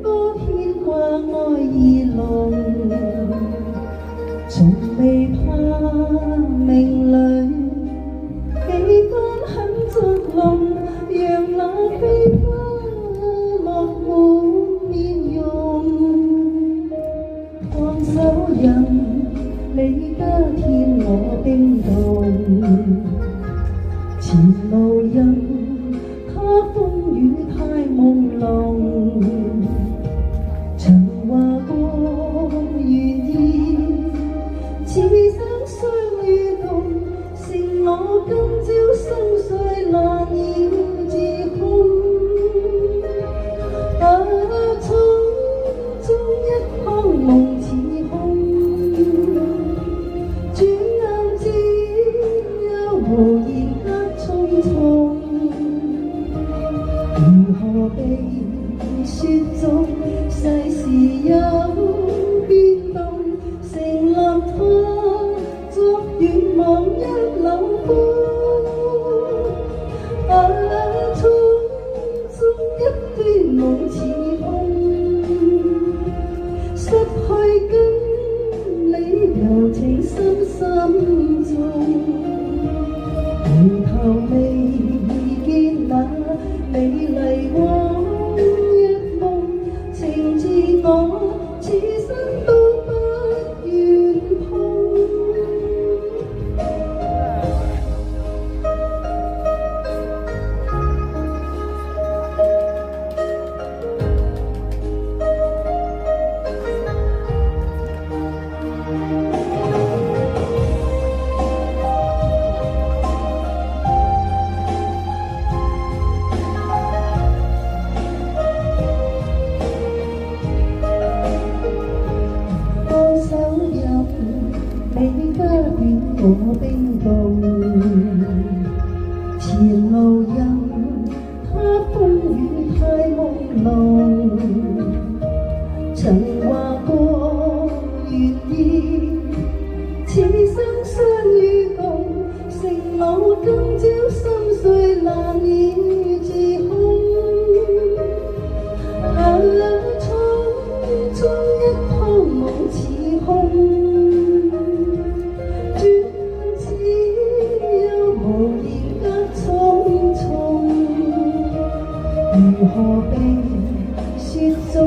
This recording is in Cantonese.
多牽掛愛意濃，從未怕命裏幾番很作弄，讓那悲花落滿面容。放手任你加添我冰凍，前路任他風雨太朦朧，曾話過願意，此生相與共，承我今朝心碎難以自控。匆匆一腔夢似空，轉眼之間無言隔重重。如何被雪中世事有變動，承諾他作願望一縷風。匆匆一段夢似空，失去跟你柔情深深中，回頭未見那美麗往日夢，情自我此生都不願碰。你加添我冰凍，前路任他風雨太朦朧，曾話過願意，此生相與共，承我今朝心碎難以自控。匆匆一腔夢似空，如何被雪中